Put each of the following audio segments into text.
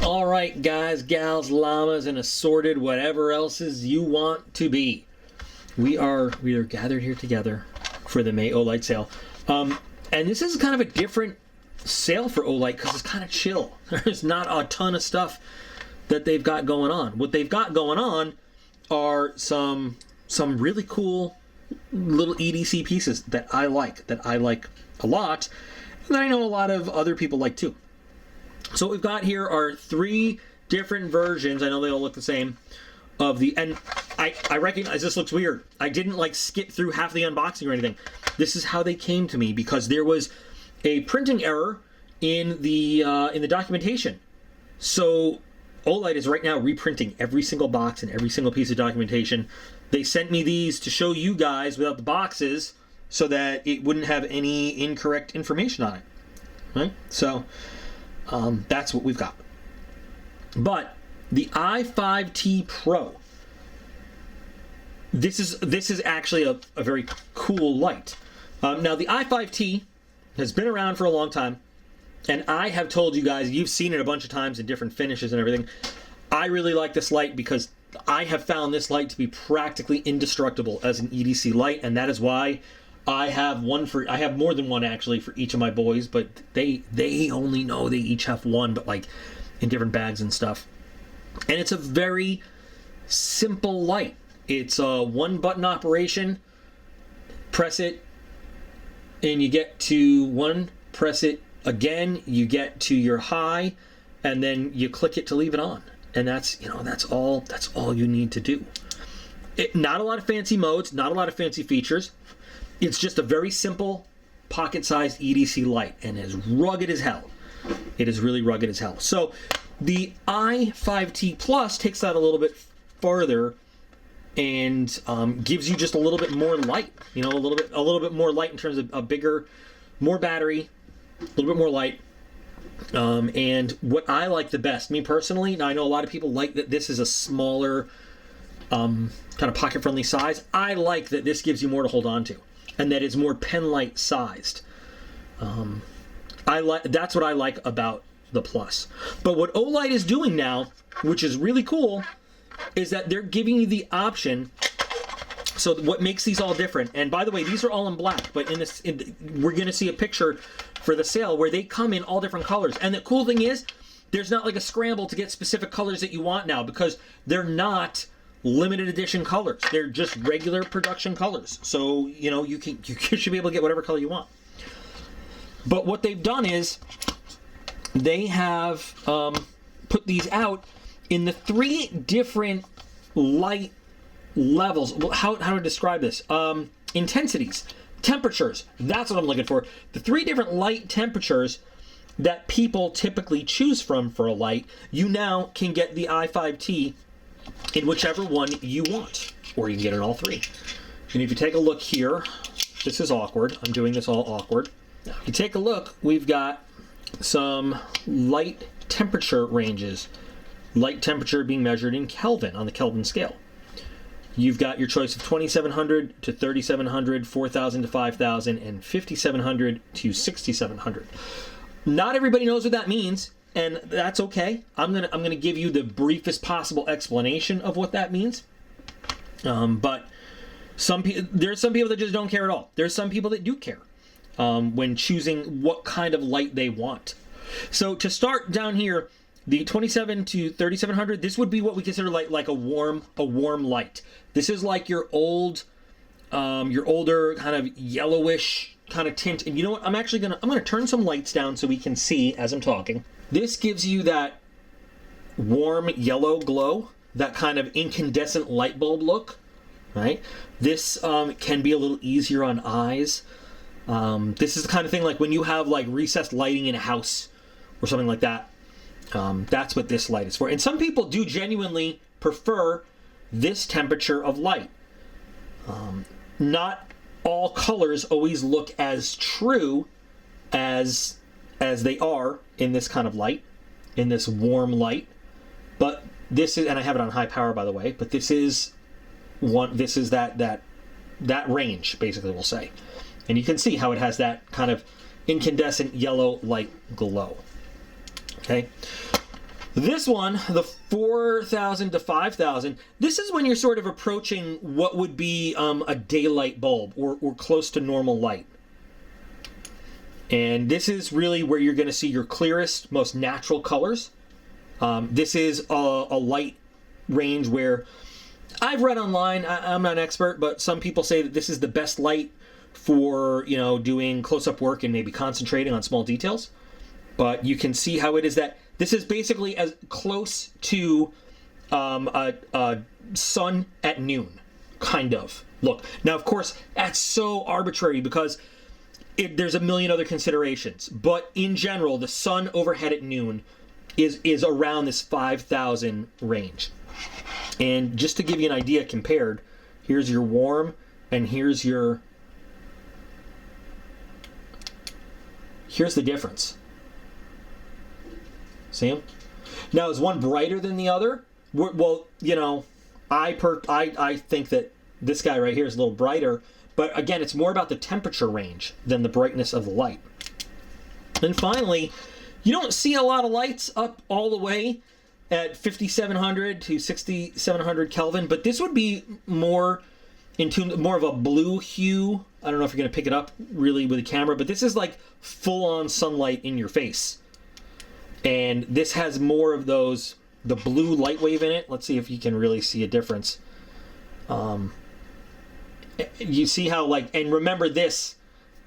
All right, guys, gals, llamas, and assorted whatever else's you want to be. We are gathered here together for the May Olight sale. And this is kind of a different sale for Olight because it's kind of chill. There's not a ton of stuff that they've got going on. What they've got going on are some really cool little EDC pieces that I like a lot, and that I know a lot of other people like too. So what we've got here are 3 different versions. I know they all look the same. And I recognize this looks weird. I didn't like skip through half the unboxing or anything. This is how they came to me because there was a printing error in the documentation. So Olight is right now reprinting every single box and every single piece of documentation. They sent me these to show you guys without the boxes so that it wouldn't have any incorrect information on it. Right? So that's what we've got. But the I5t Pro, this is actually a very cool light. Now the I5t has been around for a long time, and I have told you guys, you've seen it a bunch of times in different finishes and everything. I really like this light because I have found this light to be practically indestructible as an EDC light, and that is why I have more than one actually for each of my boys, but they only know they each have one, but like in different bags and stuff. And it's a very simple light. It's a 1-button operation. Press it and you get to 1, press it again, you get to your high, and then you click it to leave it on. And that's all you need to do. Not a lot of fancy modes, not a lot of fancy features. It's just a very simple pocket-sized EDC light, and is rugged as hell. It is really rugged as hell. So the I5t Plus takes that a little bit further and gives you just a little bit more light. You know, a little bit more light in terms of a bigger, more battery, a little bit more light. And what I like the best, me personally, now I know a lot of people like that this is a smaller, kind of pocket-friendly size. I like that this gives you more to hold on to, and that it's more pen light sized. That's what I like about the Plus. But what Olight is doing now, which is really cool, is that they're giving you the option. So what makes these all different? And by the way, these are all in black, but we're going to see a picture for the sale where they come in all different colors. And the cool thing is, there's not like a scramble to get specific colors that you want now, because they're not limited edition colors. They're just regular production colors. So, you know, you should be able to get whatever color you want. But what they've done is they have put these out in the 3 different light levels. How do I describe this? Intensities, temperatures. That's what I'm looking for. The 3 different light temperatures that people typically choose from for a light. You now can get the I5t in whichever one you want, or you can get it in all 3. And if you take a look here, this is awkward. I'm doing this all awkward. Now, if you take a look, we've got some light temperature ranges. Light temperature being measured in Kelvin on the Kelvin scale. You've got your choice of 2700 to 3700, 4000 to 5000, and 5700 to 6700. Not everybody knows what that means, and that's okay. I'm gonna give you the briefest possible explanation of what that means. But there's some people that just don't care at all. There's some people that do care when choosing what kind of light they want. So to start down here, the 27 to 3700, this would be what we consider like a warm light. This is like your older kind of yellowish kind of tint. And you know what? I'm gonna turn some lights down so we can see as I'm talking. This gives you that warm yellow glow, that kind of incandescent light bulb look, right? This can be a little easier on eyes. This is the kind of thing like when you have like recessed lighting in a house or something like that. That's what this light is for. And some people do genuinely prefer this temperature of light. Not all colors always look as true as they are in this kind of light, in this warm light. But this is, and I have it on high power by the way, but this is that range, basically, we'll say. And you can see how it has that kind of incandescent yellow light glow. Okay. This one, the 4,000 to 5,000, this is when you're sort of approaching what would be a daylight bulb or close to normal light. And this is really where you're going to see your clearest, most natural colors. This is a light range where I've read online, I'm not an expert, but some people say that this is the best light for, you know, doing close-up work and maybe concentrating on small details. But you can see how it is that this is basically as close to a sun at noon, kind of look. Now, of course, that's so arbitrary because there's a million other considerations. But in general, the sun overhead at noon is around this 5,000 range. And just to give you an idea compared, here's your warm and here's the difference. See them? Now, is one brighter than the other? Well, you know, I think that this guy right here is a little brighter, but again, it's more about the temperature range than the brightness of the light. And finally, you don't see a lot of lights up all the way at 5,700 to 6,700 Kelvin, but this would be more in tune, more of a blue hue. I don't know if you're going to pick it up really with the camera, but this is like full-on sunlight in your face. And this has more of those, the blue light wave in it. Let's see if you can really see a difference. You see how, like, and remember this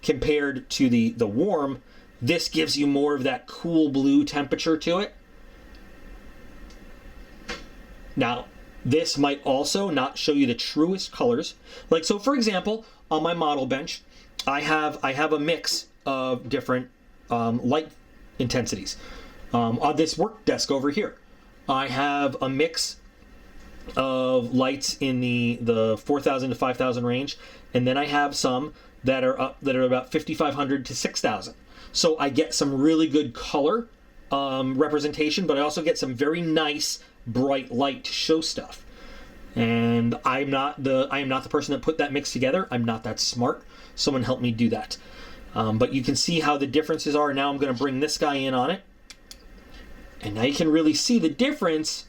compared to the warm, this gives you more of that cool blue temperature to it. Now, this might also not show you the truest colors. Like, so for example, on my model bench, I have a mix of different light intensities. On this work desk over here, I have a mix of lights in the 4,000 to 5,000 range, and then I have some that are about 5,500 to 6,000. So I get some really good color representation, but I also get some very nice bright light to show stuff. And I am not the person that put that mix together. I'm not that smart. Someone helped me do that. But you can see how the differences are. Now I'm going to bring this guy in on it. And now you can really see the difference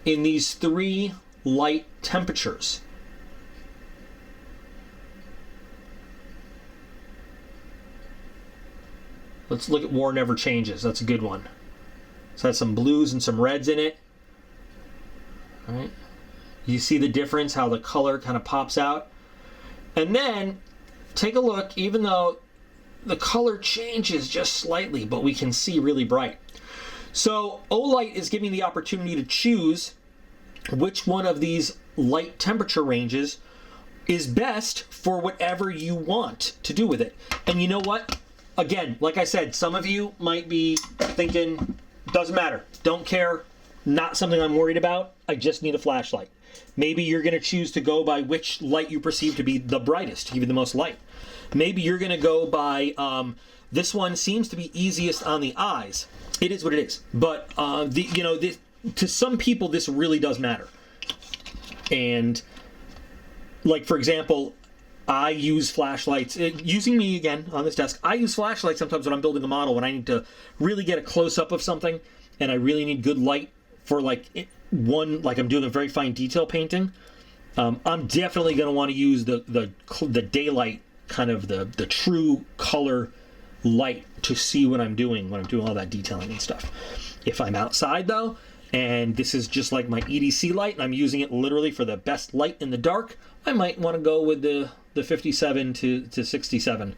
in these three light temperatures. Let's look at War Never Changes. That's a good one. So it has some blues and some reds in it. All right. You see the difference, how the color kind of pops out. And then take a look, even though the color changes just slightly, but we can see really bright. So Olight is giving the opportunity to choose which one of these light temperature ranges is best for whatever you want to do with it. And you know what? Again, like I said, some of you might be thinking, doesn't matter, don't care, not something I'm worried about, I just need a flashlight. Maybe you're going to choose to go by which light you perceive to be the brightest, to give you the most light. Maybe you're going to go by, this one seems to be easiest on the eyes. It is what it is. But, to some people, this really does matter. And, like, for example, I use flashlights. Using me again on this desk, I use flashlights sometimes when I'm building a model, when I need to really get a close-up of something, and I really need good light for, like I'm doing a very fine detail painting. I'm definitely going to want to use the daylight, kind of the true color light to see what I'm doing when I'm doing all that detailing and stuff. If I'm outside though, and this is just like my EDC light, and I'm using it literally for the best light in the dark, I might want to go with the 57 to 67,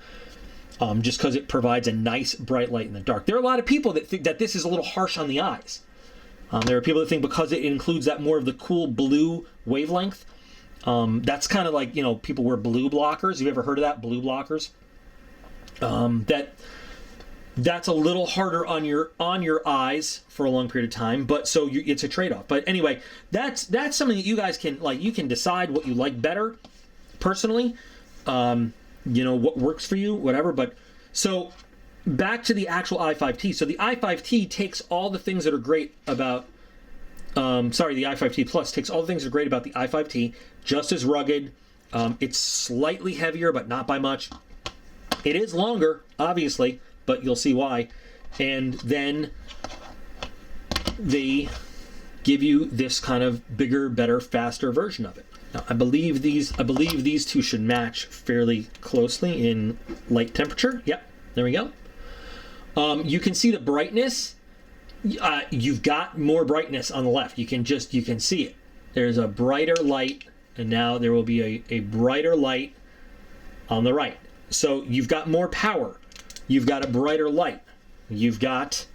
just because it provides a nice bright light in the dark. There are a lot of people that think that this is a little harsh on the eyes. There are people that think because it includes that more of the cool blue wavelength, that's kind of like, people wear blue blockers. Have you ever heard of that? Blue blockers? That's a little harder on your eyes for a long period of time, but so it's a trade-off. But anyway, that's something that you guys can, you can decide what you like better personally, what works for you, whatever. But so back to the actual I5t. So the I5t takes all the things that are great about the I5t Plus takes all the things that are great about the I5t, just as rugged. It's slightly heavier, but not by much. It is longer, obviously, but you'll see why. And then they give you this kind of bigger, better, faster version of it. Now, I believe these two should match fairly closely in light temperature. Yep, there we go. You can see the brightness. You've got more brightness on the left. You can see it. There's a brighter light, and now there will be a brighter light on the right. So you've got more power. You've got a brighter light. You've got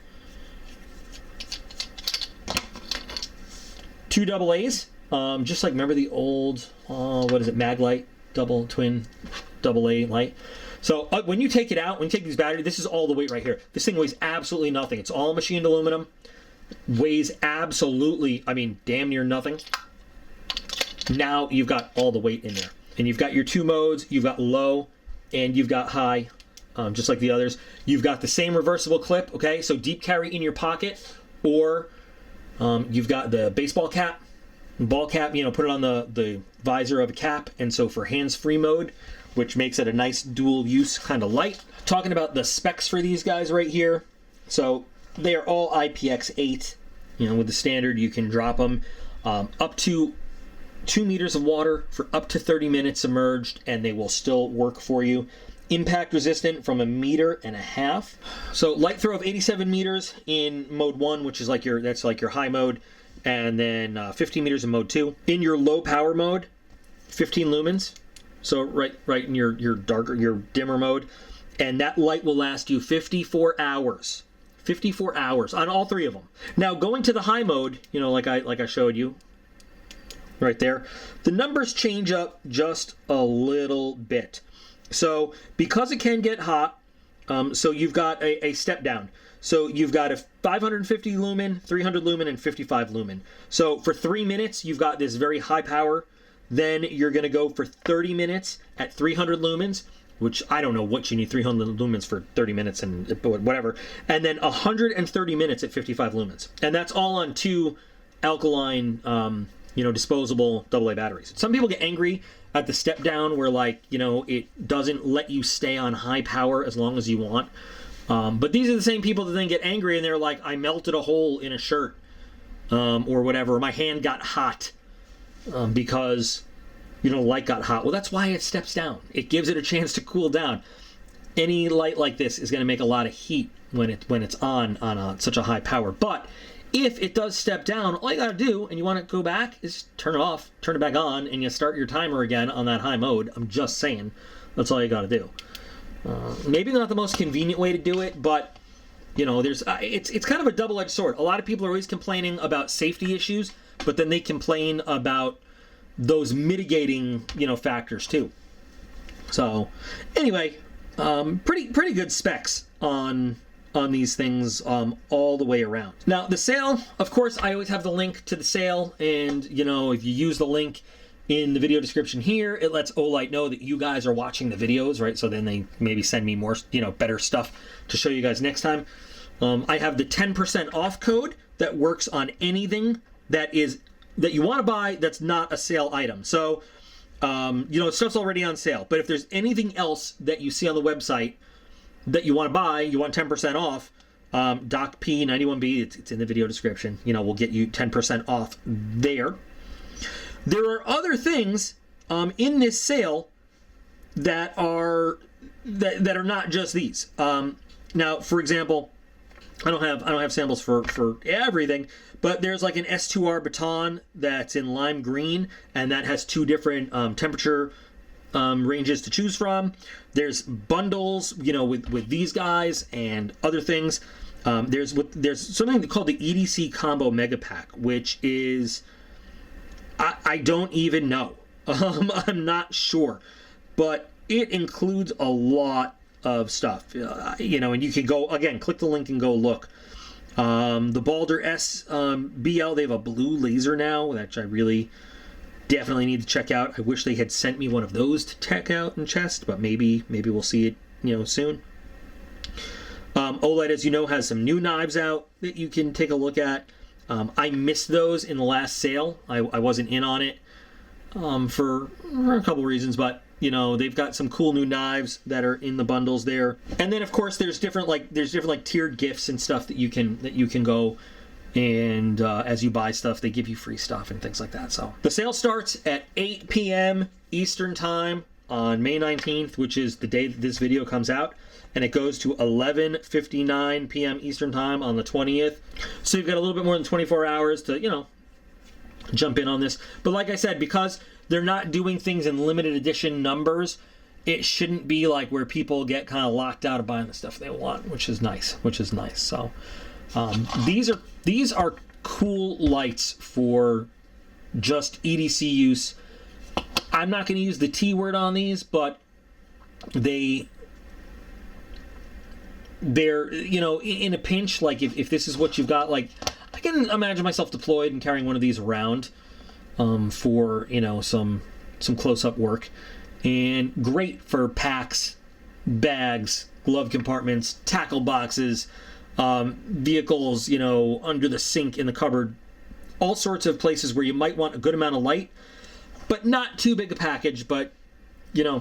two AA's. Just like, remember the old, what is it, Maglite, twin AA light. So when you take it out, when you take these batteries, this is all the weight right here. This thing weighs absolutely nothing. It's all machined aluminum. Weighs absolutely, I mean, damn near nothing. Now you've got all the weight in there. And you've got your two modes. You've got low and you've got high, just like the others. You've got the same reversible clip, okay? So deep carry in your pocket, or you've got the baseball cap, ball cap, you know, put it on the visor of a cap. And so for hands-free mode, which makes it a nice dual-use kind of light. Talking about the specs for these guys right here. So they are all IPX8. You know, with the standard, you can drop them up to 2 meters of water for up to 30 minutes submerged, and they will still work for you. Impact resistant from 1.5 meters. So light throw of 87 meters in mode 1, which is like that's like your high mode, and then 15 meters in mode 2. In your low power mode, 15 lumens. So right in your dimmer mode, and that light will last you 54 hours. 54 hours on all three of them. Now going to the high mode, you know, like I showed you right there, the numbers change up just a little bit. So because it can get hot, so you've got a step down. So you've got a 550 lumen, 300 lumen, and 55 lumen. So for 3 minutes, you've got this very high power. Then you're going to go for 30 minutes at 300 lumens, which I don't know what you need 300 lumens for 30 minutes and whatever. And then 130 minutes at 55 lumens. And that's all on 2 alkaline, disposable AA batteries. Some people get angry at the step down where, like, you know, it doesn't let you stay on high power as long as you want. But these are the same people that then get angry and they're like, I melted a hole in a shirt or whatever. My hand got hot. Because, you know, light got hot. Well, that's why it steps down. It gives it a chance to cool down. Any light like this is going to make a lot of heat when it's on such a high power. But if it does step down, all you got to do, and you want to go back, is turn it off, turn it back on, and you start your timer again on that high mode. I'm just saying. That's all you got to do. Maybe not the most convenient way to do it, but, you know, it's kind of a double-edged sword. A lot of people are always complaining about safety issues, but then they complain about those mitigating, you know, factors too. So anyway, pretty good specs on these things all the way around. Now the sale, of course, I always have the link to the sale, and you know, if you use the link in the video description here, it lets Olight know that you guys are watching the videos, right? So then they maybe send me more, you know, better stuff to show you guys next time. I have the 10% off code that works on anything that you want to buy that's not a sale item. So, you know, stuff's already on sale. But if there's anything else that you see on the website that you want to buy, you want 10% off, DocP 91B, it's in the video description. You know, we'll get you 10% off there. There are other things in this sale that are not just these. Now, for example, I don't have samples for everything, but there's like an S2R baton that's in lime green, and that has 2 different temperature ranges to choose from. There's bundles, you know, with these guys and other things. There's something called the EDC Combo Mega Pack, which is I don't even know. I'm not sure, but it includes a lot of stuff, you know, and you can go again, click the link and go look. The Balder S BL, they have a blue laser now, which I really definitely need to check out. I wish they had sent me one of those to check out and test, but maybe we'll see it, you know, soon. Olight, as you know, has some new knives out that you can take a look at. I missed those in the last sale. I wasn't in on it for a couple reasons, but you know, they've got some cool new knives that are in the bundles there. And then of course there's different like tiered gifts and stuff that you can go And as you buy stuff, they give you free stuff and things like that. So the sale starts at 8 p.m. Eastern Time on May 19th, which is the day that this video comes out. And it goes to 11:59 p.m. Eastern Time on the 20th. So you've got a little bit more than 24 hours to, you know, jump in on this. But like I said, because they're not doing things in limited edition numbers, it shouldn't be like where people get kind of locked out of buying the stuff they want, which is nice. So these are cool lights for just EDC use. I'm not going to use the T word on these, but they're, you know, in a pinch, like if this is what you've got, like I can imagine myself deployed and carrying one of these around for, you know, some close-up work. And great for packs, bags, glove compartments, tackle boxes, vehicles, you know, under the sink, in the cupboard, all sorts of places where you might want a good amount of light, but not too big a package. But, you know,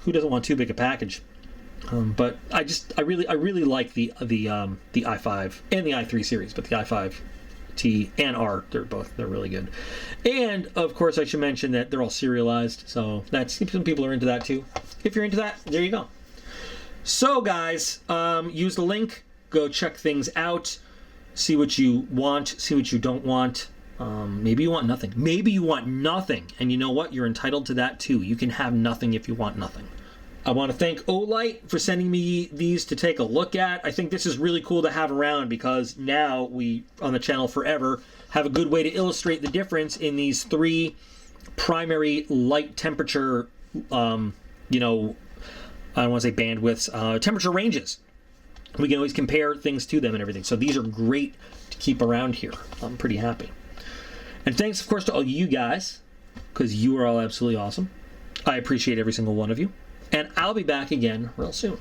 who doesn't want too big a package? But I really like the i5 and the i3 series, but the I5t and R, they're really good. And of course I should mention that they're all serialized, so that's, some people are into that too. If you're into that, there you go. So guys, use the link, go check things out, see what you want, see what you don't want. Maybe you want nothing. Maybe you want nothing, and you know what? You're entitled to that too. You can have nothing if you want nothing. I want to thank Olight for sending me these to take a look at. I think this is really cool to have around because now we, on the channel forever, have a good way to illustrate the difference in these three primary light temperature, you know, I don't want to say bandwidths, temperature ranges. We can always compare things to them and everything. So these are great to keep around here. I'm pretty happy. And thanks, of course, to all you guys, because you are all absolutely awesome. I appreciate every single one of you. And I'll be back again real soon.